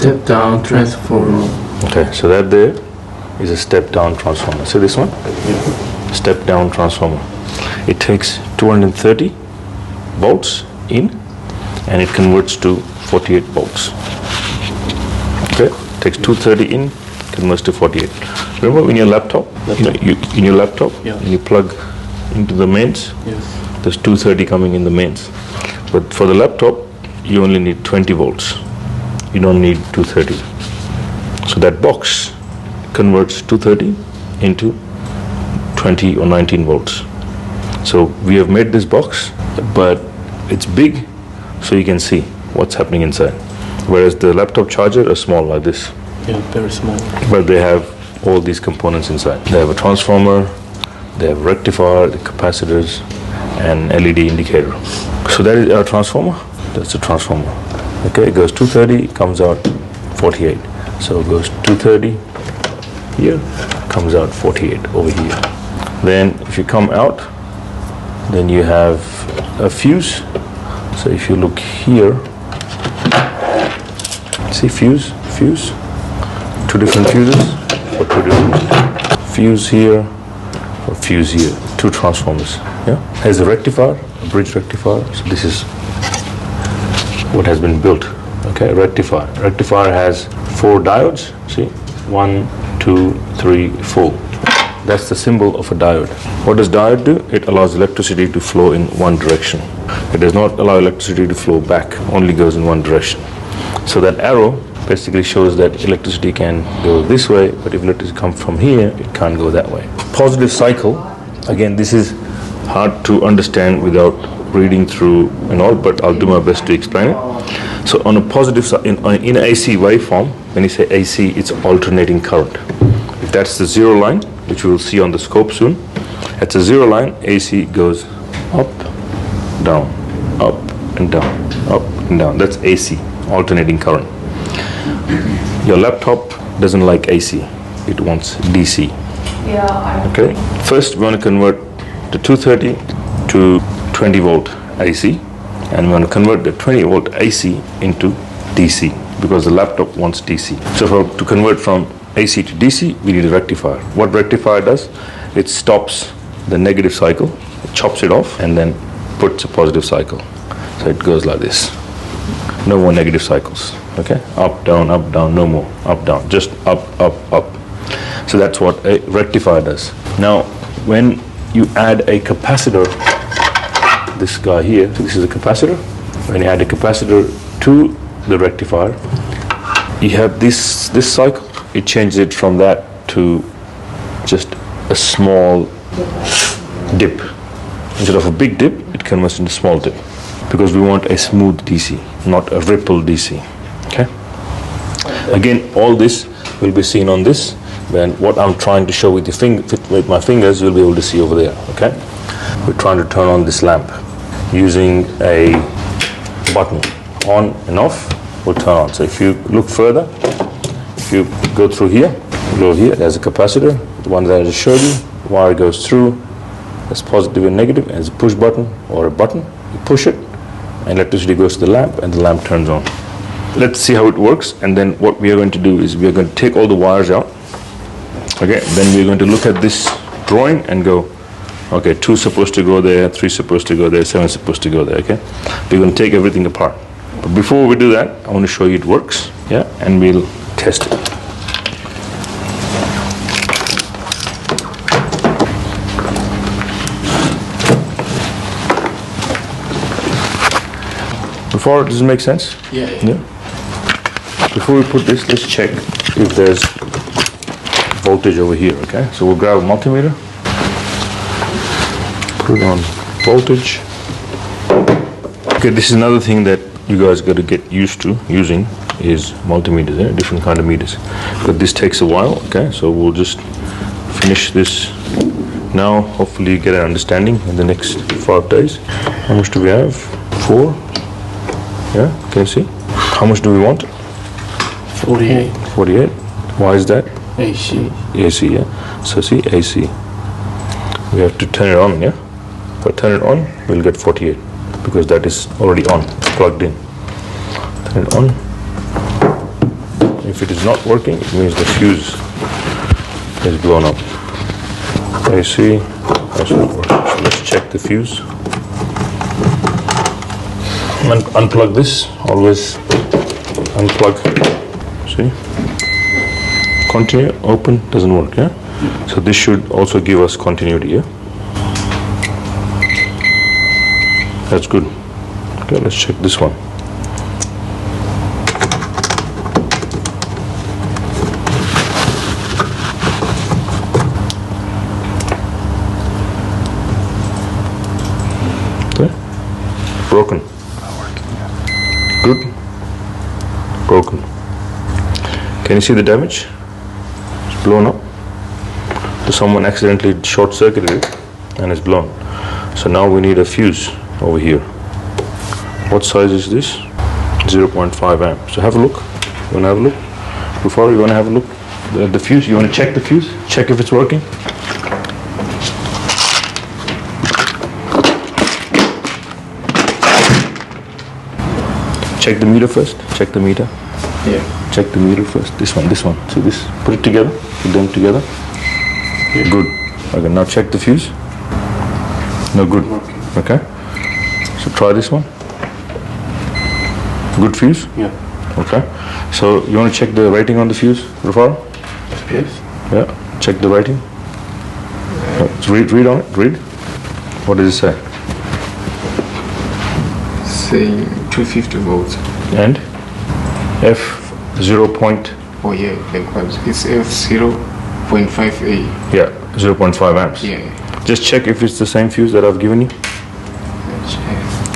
step down transformer. Okay, so that there is a step down transformer. See this one? Step down transformer. It takes 230 volts in and it converts to 48 volts. Okay, takes 230 in, converts to 48. Remember in your laptop? In your laptop, when you plug into the mains, there's 230 coming in the mains. But for the laptop, you only need 20 volts. You don't need 230. So that box converts 230 into 20 or 19 volts. So we have made this box, but it's big, so you can see what's happening inside. Whereas the laptop charger is small like this. Yeah, very small. But they have all these components inside. They have a transformer, they have rectifier, the capacitors, and LED indicator. So that is our transformer. That's the transformer. Okay, it goes 230, comes out 48. So it goes 230 here, comes out 48 over here. Then if you come out, then you have a fuse. So if you look here, see fuse, two different fuses for two different fuse here or fuse here, two transformers. Yeah, has a rectifier, a bridge rectifier. So this is what has been built. Okay, rectifier. Rectifier has 4 diodes. See, 1, 2, 3, 4. That's the symbol of a diode. What does diode do? It allows electricity to flow in one direction. It does not allow electricity to flow back, only goes in one direction. So that arrow basically shows that electricity can go this way, but if electricity comes from here, it can't go that way. Positive cycle, again, this is hard to understand without reading through and all, but I'll do my best to explain it. So on a positive side, in AC waveform, when you say AC, it's alternating current. If that's the zero line, which we will see on the scope soon, at the zero line, AC goes up, down, up and down, up and down. That's AC, alternating current. Your laptop doesn't like AC, it wants DC. Okay, first we want to convert the 230 to 20 volt AC, and we want to convert the 20 volt AC into DC because the laptop wants DC. So to convert from AC to DC, we need a rectifier. What rectifier does? It stops the negative cycle, it chops it off, and then puts a positive cycle. So it goes like this. No more negative cycles. Okay, up, down, no more, up, down, just up, up, up. So that's what a rectifier does. Now, when you add a capacitor, this guy here, so this is a capacitor. When you add a capacitor to the rectifier, you have this cycle. It changes it from that to just a small dip. Instead of a big dip, it converts into a small dip because we want a smooth DC, not a ripple DC. Okay. Again, all this will be seen on this. When what I'm trying to show with my fingers, you'll be able to see over there. Okay. We're trying to turn on this lamp using a button, on and off. Will turn on. So if you look further, if you go through here, there's a capacitor, the one that I just showed you. The wire goes through. There's positive and negative. There's a push button or a button. You push it, and electricity goes to the lamp, and the lamp turns on. Let's see how it works, and then what we are going to do is we are going to take all the wires out. Okay, then we're going to look at this drawing and go, okay, 2 is supposed to go there, 3 is supposed to go there, 7 is supposed to go there. Okay, we're going to take everything apart. But before we do that, I want to show you it works. Yeah, and we'll test it. Before, does it make sense? Yeah. Before we put this, let's check if there's voltage over here, okay? So we'll grab a multimeter, put it on voltage. Okay, this is another thing that you guys got to get used to using is multimeters, different kind of meters. But this takes a while, okay? So we'll just finish this now. Hopefully you get an understanding in the next 5 days. How much do we have? 4. Yeah, can you see? How much do we want? 48. 48. Why is that? AC. AC, yeah. So see, AC. We have to turn it on, yeah? If I turn it on, we'll get 48 because that is already on, plugged in. Turn it on. If it is not working, it means the fuse is blown up. AC, that's not working. So let's check the fuse. Unplug this, always unplug. See? Continue, open, doesn't work, yeah? So this should also give us continuity, yeah? That's good. Okay, let's check this one. Okay. Broken. Good. Broken. Can you see the damage? It's blown up. So someone accidentally short-circuited it and it's blown. So now we need a fuse over here. What size is this? 0.5 amp. So have a look. You want to have a look? Before you want to have a look? The fuse, you want to check the fuse? Check if it's working? Check the meter first. Check the meter. Yeah. Check the meter first. This one. See this? Put it together. Put them together. Yeah. Good. Okay, now check the fuse. No good. Okay. So try this one. Good fuse? Yeah. Okay. So you want to check the rating on the fuse, Rafal? Yes. Yeah. Check the rating. Read on it. Read. What does it say? Saying 250 volts. And F 0. Oh yeah, likewise. It's F0.5A. Yeah, 0.5 amps. Yeah. Just check if it's the same fuse that I've given you.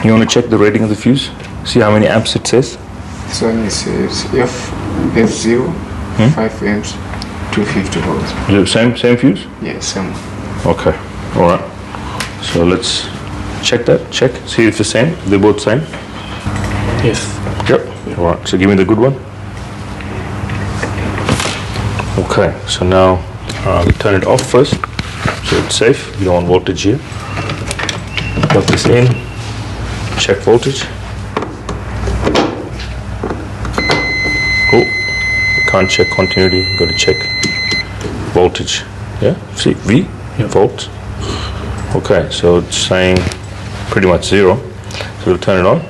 You want to check the rating of the fuse? See how many amps it says? This one is F0, 5 amps, 250 volts. Is it same fuse? Yeah, same. Okay. All right. So let's check that. Check. See if it's the same. They're both same. Yes. Yep. All right. So give me the good one. Okay. So now we turn it off first, so it's safe. We don't want voltage here. Plug this in. Check voltage. Oh, can't check continuity. You got to check voltage. Yeah. See V. Yeah. Volt. Okay. So it's saying pretty much 0. So we'll turn it on.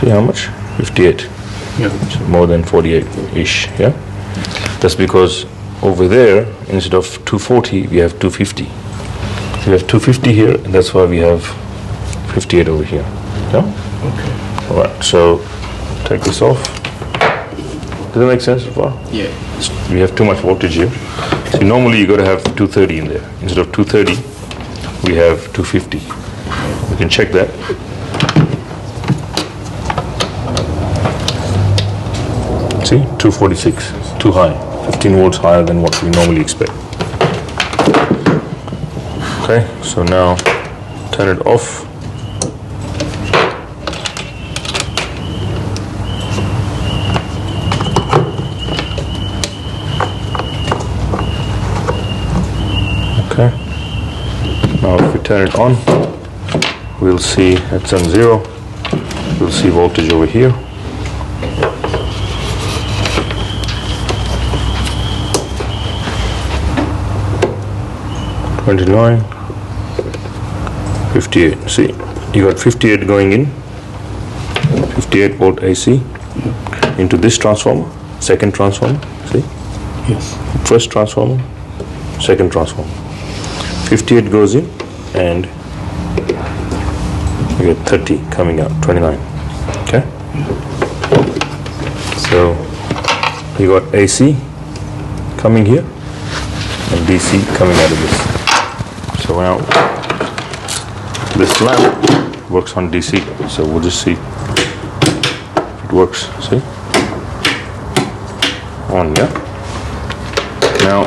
See how much? 58. Yeah. So more than 48-ish, yeah? That's because over there, instead of 240, we have 250. So we have 250 here, and that's why we have 58 over here, yeah? Okay. All right, so take this off. Does that make sense so far? Yeah. We have too much voltage here. So normally you got to have 230 in there. Instead of 230, we have 250. We can check that. See, 246, too high, 15 volts higher than what we normally expect. Okay, so now turn it off. Okay, now if we turn it on, we'll see it's on 0. We'll see voltage over here. 29, 58. See, you got 58 going in, 58 volt AC into this transformer, second transformer. See, Yes. first transformer, second transformer. 58 goes in, and you get 30 coming out, 29. Okay. So you got AC coming here and DC coming out of this. So now this lamp works on DC, so we'll just see if it works. See? On, yeah? Now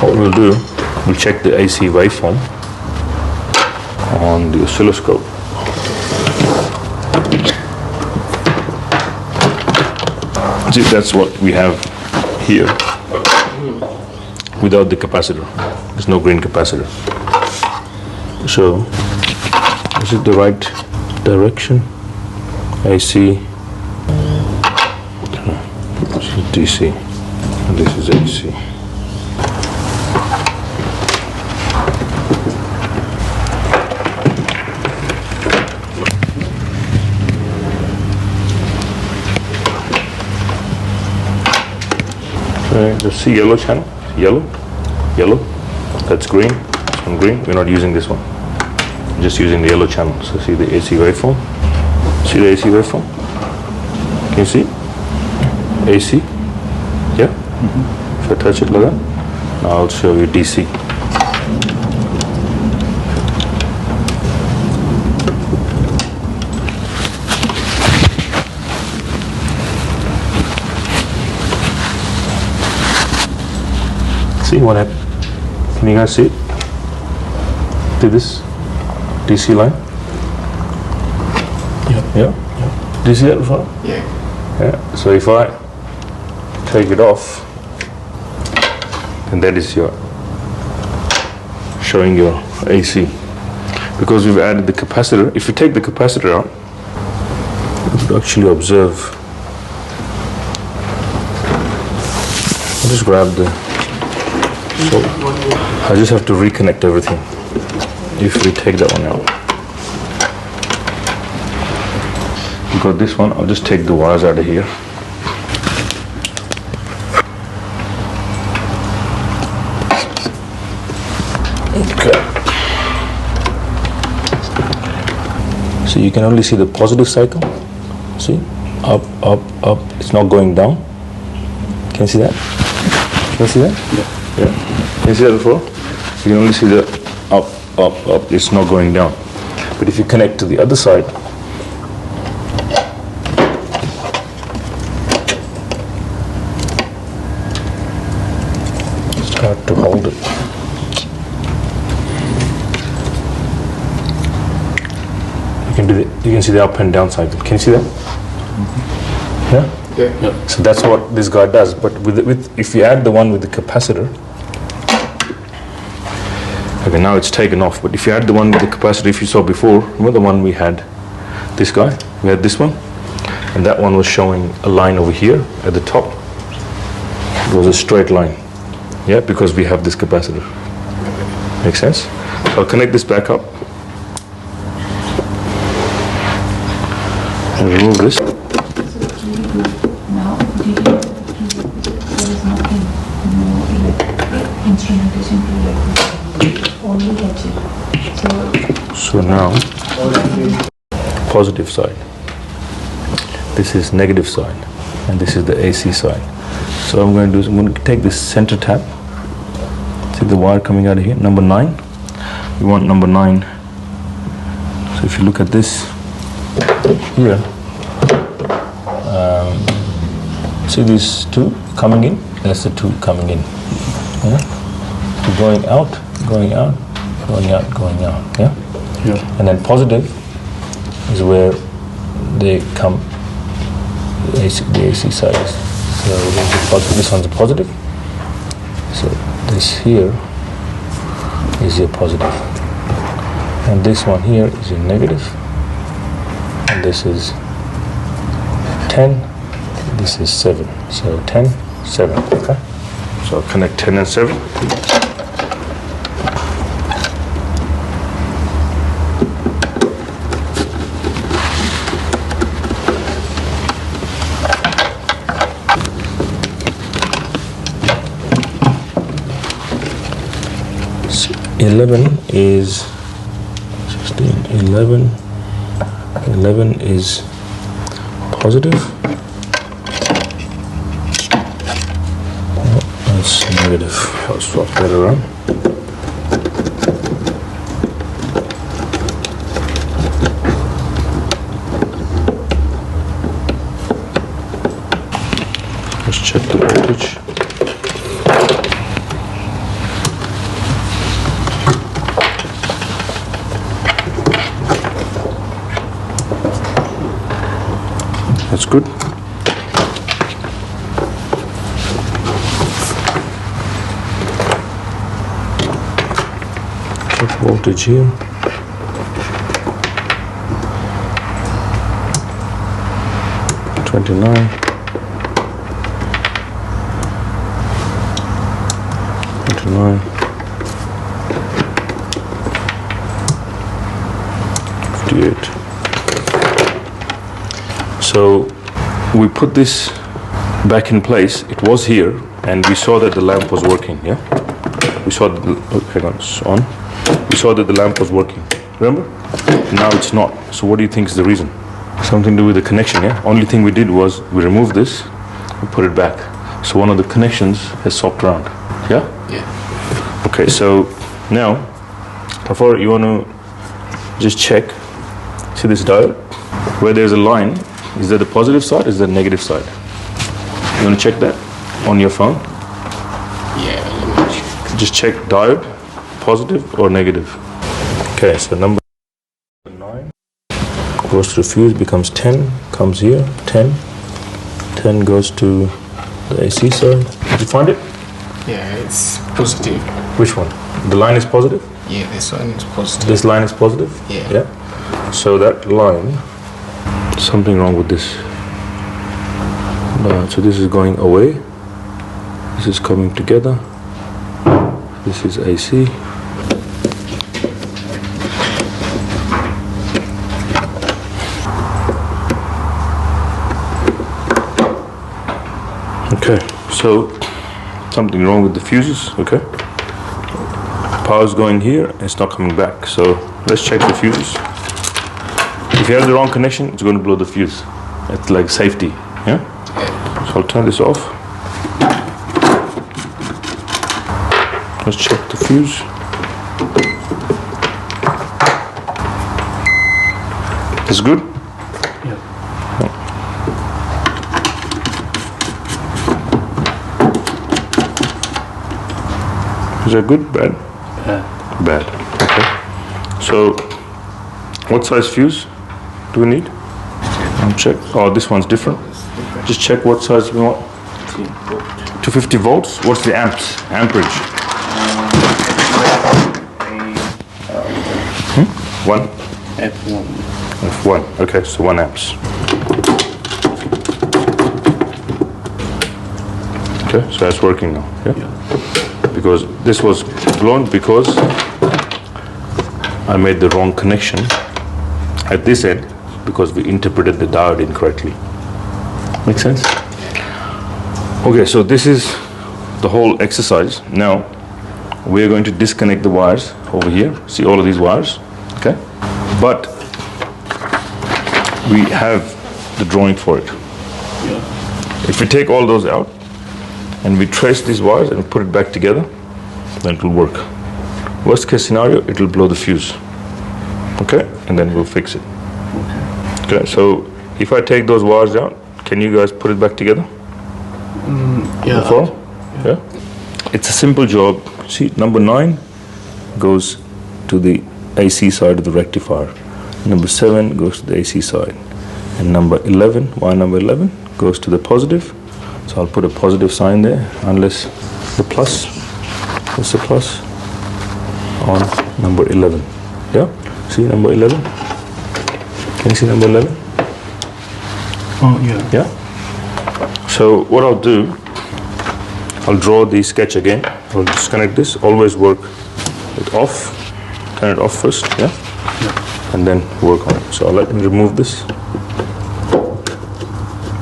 what we'll do, we'll check the AC waveform on the oscilloscope. See, that's what we have here without the capacitor. There's no green capacitor. So, is it the right direction? AC, this is DC, and this is AC. Just see yellow channel, yellow, that's green, this one green, we're not using this one, just using the yellow channel. So see the AC waveform, see the AC waveform, can you see, AC, yeah, if I touch it like that, now I'll show you DC. See what happened? Can you guys see it? See this DC line? Yeah. Do you see that before? Yeah. Yeah. So if I take it off, then that is your showing your AC. Because we've added the capacitor. If you take the capacitor out, you could actually observe. I'll just grab the. So I just have to reconnect everything if we take that one out. Because this one, I'll just take the wires out of here. Okay. So you can only see the positive cycle. See? Up, up, up. It's not going down. Can you see that? Can you see that? Yeah. Yeah. Can you see that before? You can only see the up, up, up. It's not going down. But if you connect to the other side, start to hold it. You can do the, you can see the up and down cycle. Can you see that? Yeah? Yeah. So that's what this guy does. But with if you add the one with the capacitor, okay, now it's taken off. But if you add the one with the capacitor, if you saw before, remember the one we had, this guy, we had this one, and that one was showing a line over here at the top. It was a straight line, yeah, because we have this capacitor. Make sense? So I'll connect this back up. And remove this. Now, there is nothing, no instrumentation to only logic. So now, positive side. This is negative side, and this is the AC side. So what I'm going to do is I'm going to take this center tab. See the wire coming out of here, number 9. We want number 9. So if you look at this here, see these two coming in? That's the two coming in. Yeah? So going out, going out, going out, going out. Yeah? Yeah. And then positive is where they come, the AC side is. So this one's a positive. So this here is your positive. And this one here is your negative. And this is 10. This is 7. So 10, 7. Okay? So I'll connect 10 and 7. So 11 is 16. 11 is positive. That's negative. I'll swap that around. Let's check the voltage. That's good. Check voltage here. 29, 58. So we put this back in place. It was here, and we saw that the lamp was working. Yeah, we saw that. Hang on, it's on. We saw that the lamp was working. Remember? Now it's not. So what do you think is the reason? Something to do with the connection. Yeah. Only thing we did was we removed this, and put it back. So one of the connections has swapped around. Yeah. Yeah. Okay. So now, Tafar, you want to just check. See this diode? Where there's a line, is that the positive side or is that the negative side? You want to check that on your phone? Yeah, let me check. Just check diode, positive or negative. Okay, so number 9 goes to the fuse, becomes 10, comes here, 10. 10 goes to the AC side. Did you find it? Yeah, it's positive. Which one? The line is positive? Yeah, this one is positive. This line is positive? Yeah. So that line, something wrong with this. So this is going away. This is coming together. This is AC. Okay, so something wrong with the fuses. Okay. Power's going here and it's not coming back. So let's check the fuses. If you have the wrong connection, it's going to blow the fuse. It's like safety, yeah? So I'll turn this off. Let's check the fuse. It's good? Yeah. Is that good? Bad? Bad. Okay. So, what size fuse do we need? Check. Oh, this one's different. Just check what size we want. 250 volts. What's the amperage? 1? F1. F1. Okay, so 1 amps. Okay, so that's working now. Yeah? Because this was blown because I made the wrong connection at this end because we interpreted the diode incorrectly. Make sense? Okay, so this is the whole exercise. Now we're going to disconnect the wires over here. See all of these wires, okay? But we have the drawing for it. If we take all those out and we trace these wires and put it back together, then it will work. Worst case scenario, it will blow the fuse. Okay, and then we'll fix it. Okay, so if I take those wires out, can you guys put it back together? Yeah. Before? Yeah. It's a simple job. See, number 9 goes to the AC side of the rectifier. Number 7 goes to the AC side. And number 11, wire number 11, goes to the positive. So I'll put a positive sign there, unless the plus. What's the plus? On number 11. Yeah? See number 11? Can you see number 11? Oh, yeah. Yeah? So what I'll do, I'll draw the sketch again. I'll disconnect this. Always work it off. Turn it off first, yeah? And then work on it. So I'll let me remove this.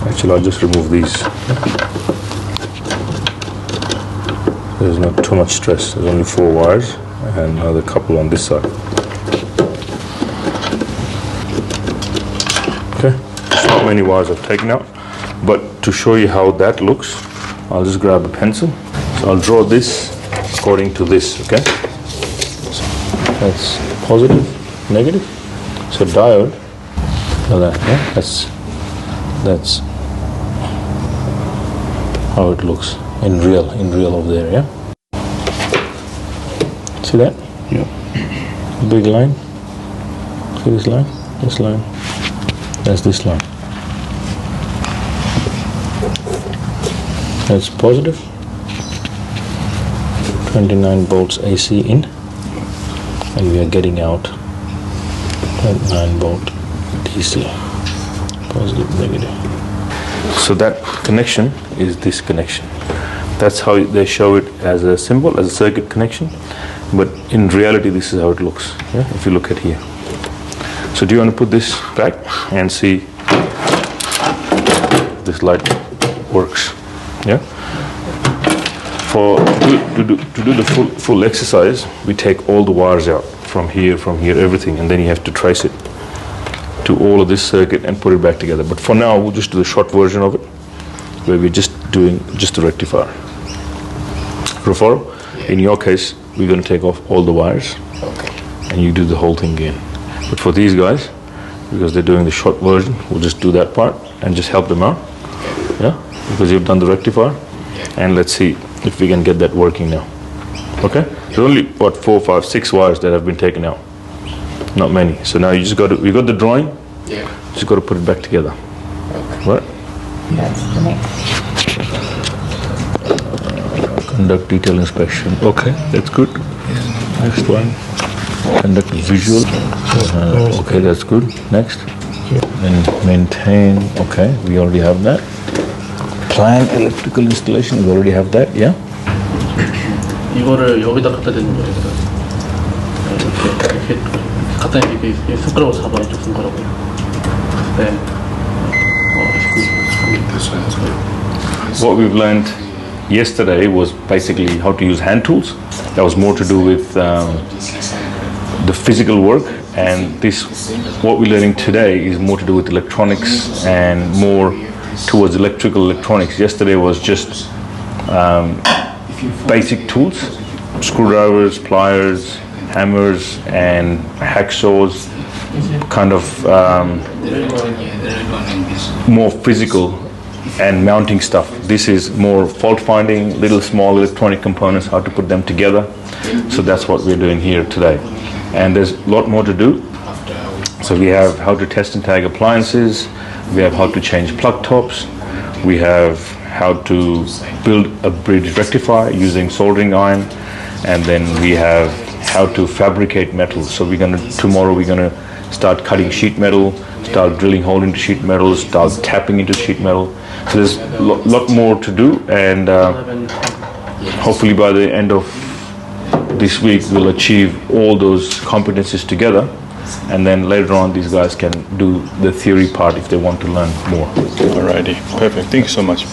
Actually, I'll just remove these. There's not too much stress. There's only 4 wires and another couple on this side. Okay, not many wires I've taken out, but to show you how that looks, I'll just grab a pencil. So I'll draw this according to this, okay? So that's positive, negative. So diode, like that, yeah? That's how it looks in real over there, yeah? See that? Yeah. Big line. See this line? This line. That's this line. That's positive. 29 volts AC in. And we are getting out 29 volt DC. Positive, negative. So that connection is this connection. That's how they show it as a symbol, as a circuit connection. But in reality, this is how it looks. Yeah? If you look at here. So do you want to put this back and see if this light works? Yeah. To do the full exercise, we take all the wires out from here, everything, and then you have to trace it to all of this circuit and put it back together. But for now, we'll just do the short version of it, where we're just doing just the rectifier. Rafaro, in your case, we're going to take off all the wires, and you do the whole thing again. But for these guys, because they're doing the short version, we'll just do that part and just help them out. Yeah, because you've done the rectifier, and let's see if we can get that working now. Okay, there's only what 4, 5, 6 wires that have been taken out. Not many. So now you just got to. We got the drawing. Yeah. Just got to put it back together. Right. That's the next. Conduct detail inspection. Okay, that's good. Next one. Conduct visual. Okay, that's good. Next. And maintain. Okay, we already have that. Plan electrical installation. We already have that. Yeah. 이거를 여기다 갖다 대는 거예요. 이렇게 갖다 이렇게 손가락으로 잡아 이쪽 손가락으로. 네. What we've learned yesterday was basically how to use hand tools. That was more to do with the physical work, and this, what we're learning today, is more to do with electronics and more towards electronics. Yesterday was just basic tools, screwdrivers, pliers, hammers, and hacksaws, kind of more physical and mounting stuff. This is more fault finding, little small electronic components, how to put them together. So that's what we're doing here today. And there's a lot more to do. So we have how to test and tag appliances, we have how to change plug tops, we have how to build a bridge rectifier using soldering iron, and then we have how to fabricate metal. So tomorrow we're gonna start cutting sheet metal, start drilling hole into sheet metal, start tapping into sheet metal. So there's a lot more to do, and hopefully by the end of this week we'll achieve all those competencies together, and then later on these guys can do the theory part if they want to learn more. Alrighty, perfect. Thank you so much.